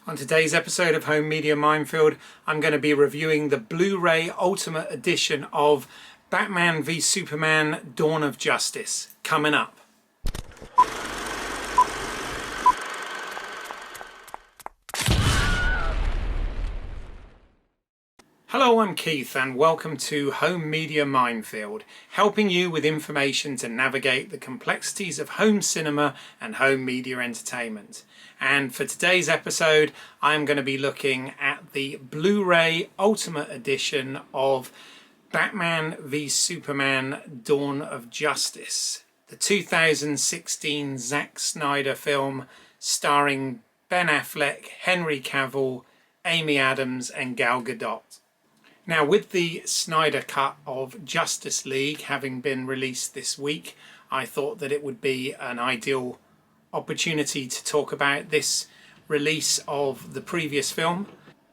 On today's episode of Home Media Minefield, I'm going to be reviewing the Blu-ray Ultimate Edition of Batman v Superman: Dawn of Justice, coming up. Hello, I'm Keith and welcome to Home Media Minefield, helping you with information to navigate the complexities of home cinema and home media entertainment. And for today's episode, I'm going to be looking at the Blu-ray Ultimate Edition of Batman v Superman: Dawn of Justice, the 2016 Zack Snyder film starring Ben Affleck, Henry Cavill, Amy Adams and Gal Gadot. Now, with the Snyder cut of Justice League having been released this week, I thought that it would be an ideal opportunity to talk about this release of the previous film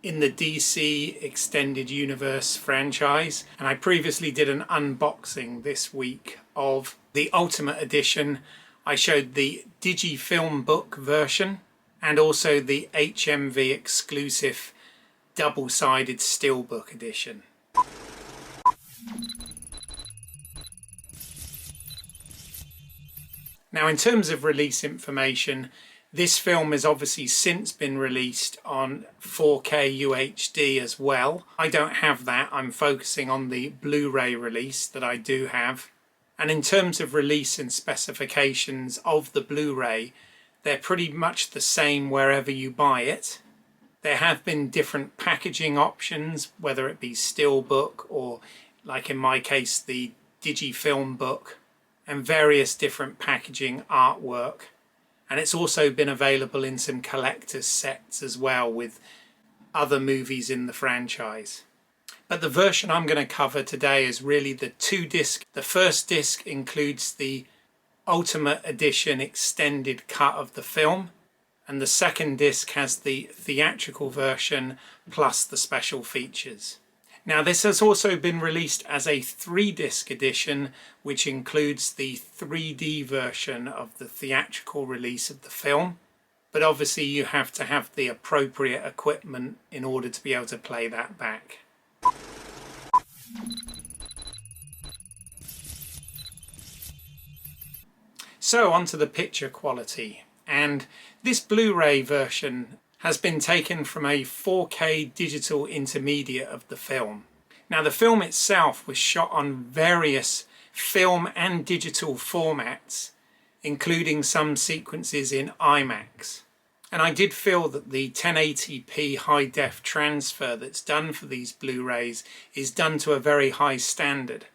in the DC Extended Universe franchise. And I previously did an unboxing this week of the Ultimate Edition. I showed the Filmbook version and also the HMV exclusive double-sided Steelbook edition. Now, in terms of release information, this film has obviously since been released on 4K UHD as well. I don't have that. I'm focusing on the Blu-ray release that I do have. And in terms of release and specifications of the Blu-ray, they're pretty much the same wherever you buy it. There have been different packaging options, whether it be Steelbook or, like in my case, the Filmbook, and various different packaging artwork. And it's also been available in some collector's sets as well with other movies in the franchise. But the version I'm going to cover today is really the 2-disc. The first disc includes the Ultimate Edition extended cut of the film, and the second disc has the theatrical version plus the special features. Now, this has also been released as a 3-disc edition, which includes the 3D version of the theatrical release of the film. But obviously you have to have the appropriate equipment in order to be able to play that back. So onto the picture quality. And this Blu-ray version has been taken from a 4K digital intermediate of the film. Now, the film itself was shot on various film and digital formats, including some sequences in IMAX. And I did feel that the 1080p high-def transfer that's done for these Blu-rays is done to a very high standard.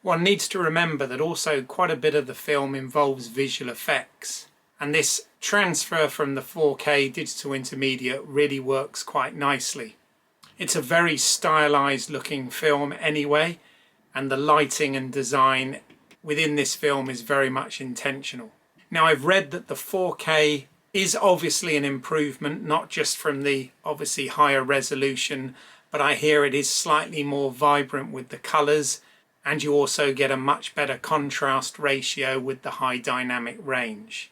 One needs to remember that also quite a bit of the film involves visual effects. And this transfer from the 4K digital intermediate really works quite nicely. It's a very stylized looking film anyway, and the lighting and design within this film is very much intentional. Now, I've read that the 4K is obviously an improvement, not just from the obviously higher resolution, but I hear it is slightly more vibrant with the colors, and you also get a much better contrast ratio with the high dynamic range.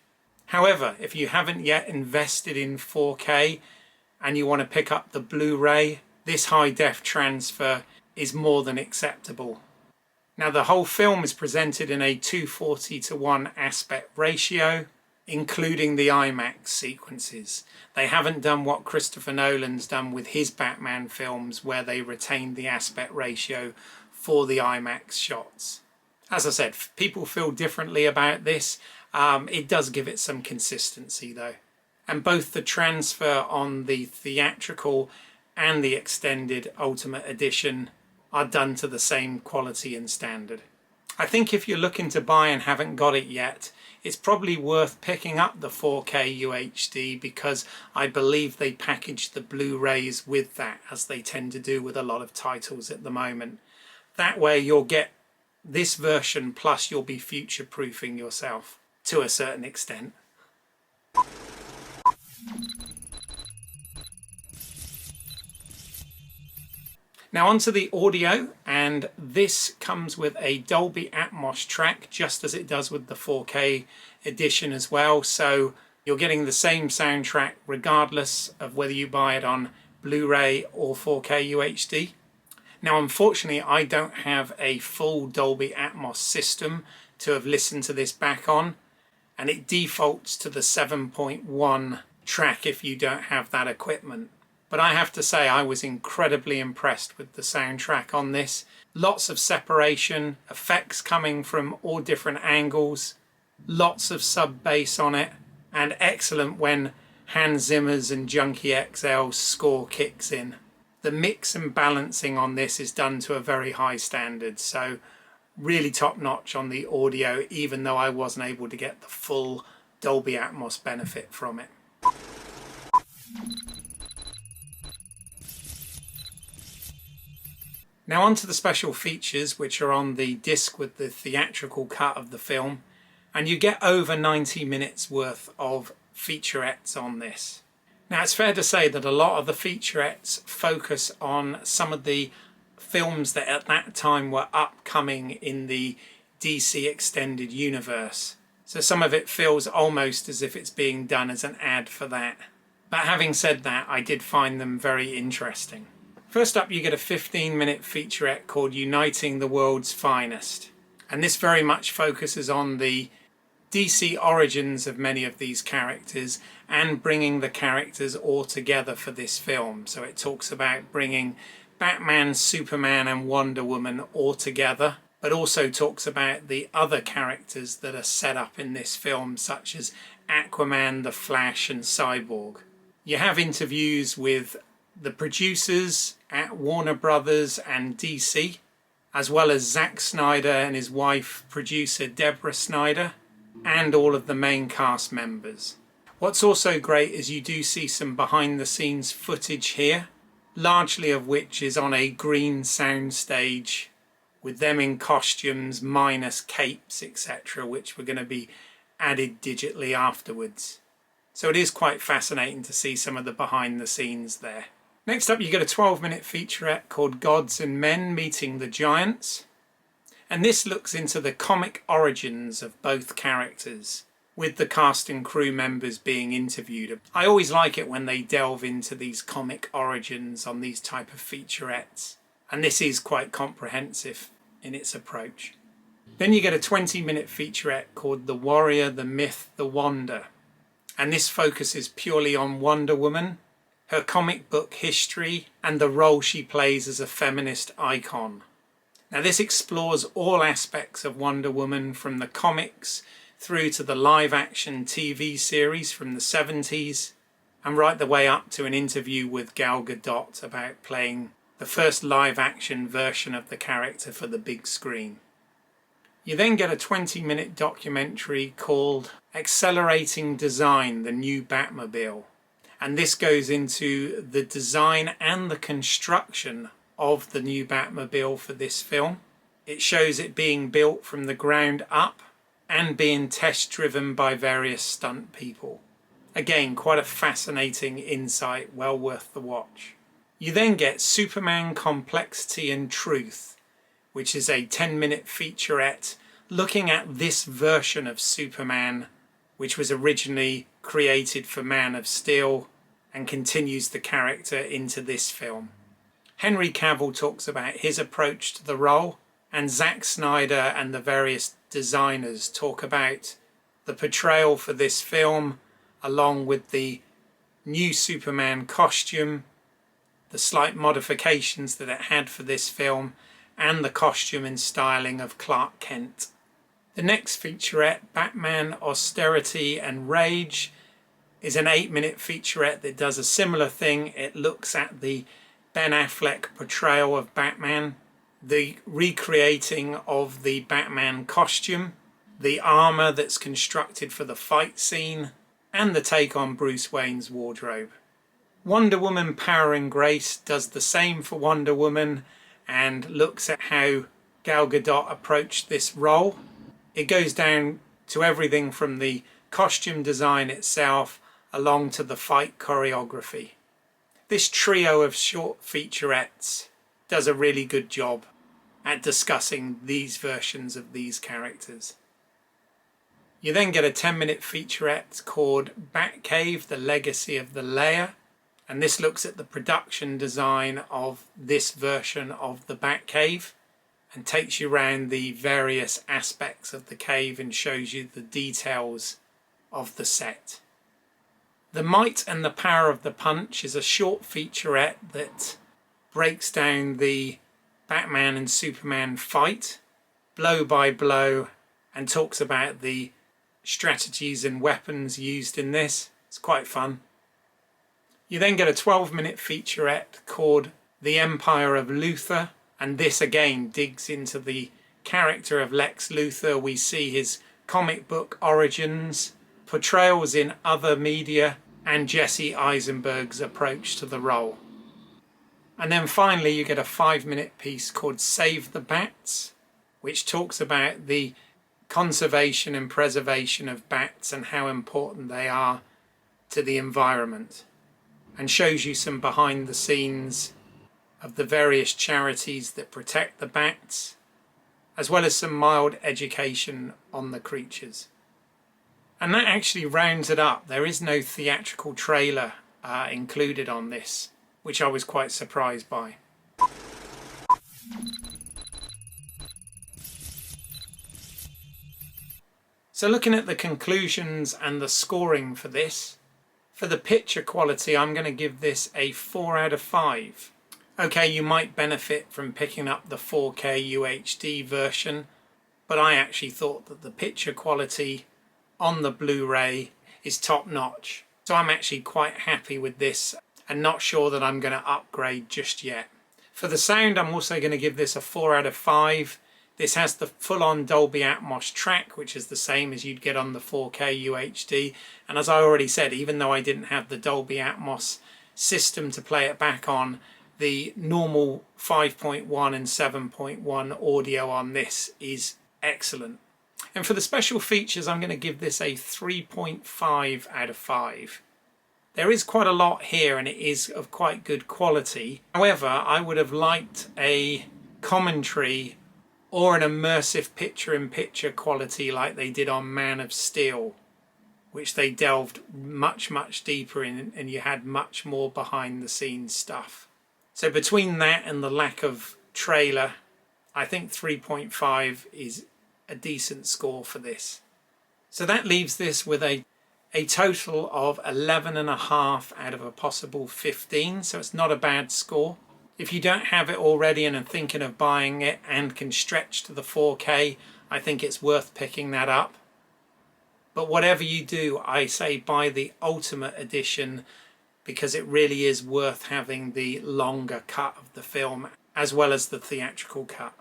However, if you haven't yet invested in 4K and you want to pick up the Blu-ray, this high-def transfer is more than acceptable. Now, the whole film is presented in a 240:1 aspect ratio, including the IMAX sequences. They haven't done what Christopher Nolan's done with his Batman films, where they retained the aspect ratio for the IMAX shots. As I said, people feel differently about this. It does give it some consistency though. And both the transfer on the theatrical and the extended Ultimate Edition are done to the same quality and standard. I think if you're looking to buy and haven't got it yet, it's probably worth picking up the 4K UHD, because I believe they package the Blu-rays with that, as they tend to do with a lot of titles at the moment. That way you'll get this version, plus you'll be future-proofing yourself to a certain extent. Now onto the audio, and this comes with a Dolby Atmos track, just as it does with the 4K edition as well. So You're getting the same soundtrack regardless of whether you buy it on Blu-ray or 4K UHD. Now, unfortunately, I don't have a full Dolby Atmos system to have listened to this back on, and it defaults to the 7.1 track if you don't have that equipment. But I have to say, I was incredibly impressed with the soundtrack on this. Lots of separation, effects coming from all different angles, lots of sub bass on it, and excellent when Hans Zimmer's and Junkie XL's score kicks in. The mix and balancing on this is done to a very high standard, so really top notch on the audio, even though I wasn't able to get the full Dolby Atmos benefit from it. Now onto the special features, which are on the disc with the theatrical cut of the film, and you get over 90 minutes worth of featurettes on this. Now it's fair to say that a lot of the featurettes focus on some of the films that at that time were upcoming in the DC extended universe. So some of it feels almost as if it's being done as an ad for that. But having said that, I did find them very interesting. First up, you get a 15-minute featurette called Uniting the World's Finest. And this very much focuses on the DC origins of many of these characters and bringing the characters all together for this film. So it talks about bringing Batman, Superman and Wonder Woman all together, but also talks about the other characters that are set up in this film, such as Aquaman, The Flash and Cyborg. You have interviews with the producers at Warner Brothers and DC, as well as Zack Snyder and his wife, producer Deborah Snyder, and all of the main cast members. What's also great is you do see some behind the scenes footage here, largely of which is on a green soundstage with them in costumes minus capes, etc., which were going to be added digitally afterwards. So it is quite fascinating to see some of the behind the scenes there. Next up, you get a 12-minute featurette called Gods and Men Meeting the Giants. And this looks into the comic origins of both characters, with the cast and crew members being interviewed. I always like it when they delve into these comic origins on these type of featurettes. And this is quite comprehensive in its approach. Then you get a 20-minute featurette called The Warrior, the Myth, the Wonder. And this focuses purely on Wonder Woman, her comic book history, and the role she plays as a feminist icon. Now this explores all aspects of Wonder Woman, from the comics through to the live-action TV series from the 70s, and right the way up to an interview with Gal Gadot about playing the first live-action version of the character for the big screen. You then get a 20-minute documentary called Accelerating Design, the New Batmobile. And this goes into the design and the construction of the new Batmobile for this film. It shows it being built from the ground up and being test driven by various stunt people. Again, quite a fascinating insight, well worth the watch. You then get Superman Complexity and Truth, which is a 10-minute featurette looking at this version of Superman, which was originally created for Man of Steel and continues the character into this film. Henry Cavill talks about his approach to the role, and Zack Snyder and the various designers talk about the portrayal for this film, along with the new Superman costume, the slight modifications that it had for this film, and the costume and styling of Clark Kent. The next featurette, Batman Austerity and Rage, is an 8-minute featurette that does a similar thing. It looks at the Ben Affleck portrayal of Batman, the recreating of the Batman costume, the armor that's constructed for the fight scene, and the take on Bruce Wayne's wardrobe. Wonder Woman Power and Grace does the same for Wonder Woman and looks at how Gal Gadot approached this role. It goes down to everything from the costume design itself along to the fight choreography. This trio of short featurettes does a really good job at discussing these versions of these characters. You then get a 10-minute featurette called Batcave, The Legacy of the Layer. And this looks at the production design of this version of the Batcave and takes you around the various aspects of the cave and shows you the details of the set. The Might and the Power of the Punch is a short featurette that breaks down the Batman and Superman fight blow by blow and talks about the strategies and weapons used in this. It's quite fun. You then get a 12-minute featurette called The Empire of Luthor, and this again digs into the character of Lex Luthor. We see his comic book origins, portrayals in other media, and Jesse Eisenberg's approach to the role. And then finally you get a 5-minute piece called Save the Bats, which talks about the conservation and preservation of bats and how important they are to the environment, and shows you some behind the scenes of the various charities that protect the bats, as well as some mild education on the creatures. And that actually rounds it up. There is no theatrical trailer included on this, which I was quite surprised by. So looking at the conclusions and the scoring for this, for the picture quality, I'm going to give this a 4 out of 5. Okay, you might benefit from picking up the 4K UHD version, but I actually thought that the picture quality on the Blu-ray is top notch. So I'm actually quite happy with this and not sure that I'm going to upgrade just yet. For the sound, I'm also going to give this a 4 out of 5. This has the full-on Dolby Atmos track, which is the same as you'd get on the 4K UHD. And as I already said, even though I didn't have the Dolby Atmos system to play it back on, the normal 5.1 and 7.1 audio on this is excellent. And for the special features, I'm going to give this a 3.5 out of 5. There is quite a lot here and it is of quite good quality. However, I would have liked a commentary or an immersive picture-in-picture quality like they did on Man of Steel, which they delved much deeper in, and you had much more behind-the-scenes stuff. So between that and the lack of trailer, I think 3.5 is a decent score for this. So that leaves this with a total of 11.5 out of a possible 15, so it's not a bad score. If you don't have it already and are thinking of buying it and can stretch to the 4K, I think it's worth picking that up. But whatever you do, I say buy the Ultimate Edition because it really is worth having the longer cut of the film as well as the theatrical cut.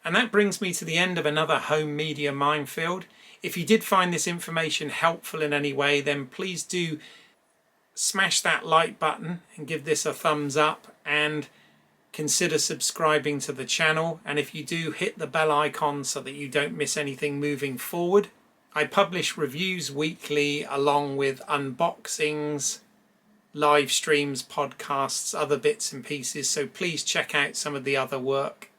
And that brings me to the end of another home media minefield. If you did find this information helpful in any way, then please do smash that like button and give this a thumbs up and consider subscribing to the channel. And if you do, hit the bell icon so that you don't miss anything moving forward. I publish reviews weekly along with unboxings, live streams, podcasts, other bits and pieces, so please check out some of the other work.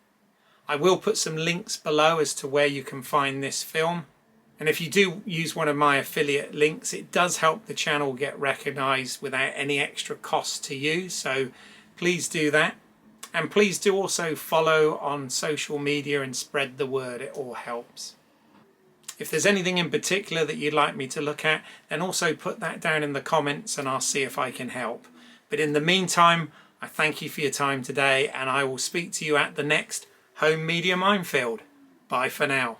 I will put some links below as to where you can find this film. And if you do use one of my affiliate links, it does help the channel get recognised without any extra cost to you. So please do that. And please do also follow on social media and spread the word. It all helps. If there's anything in particular that you'd like me to look at, then also put that down in the comments and I'll see if I can help. But in the meantime, I thank you for your time today and I will speak to you at the next Home Media Minefield. Bye for now.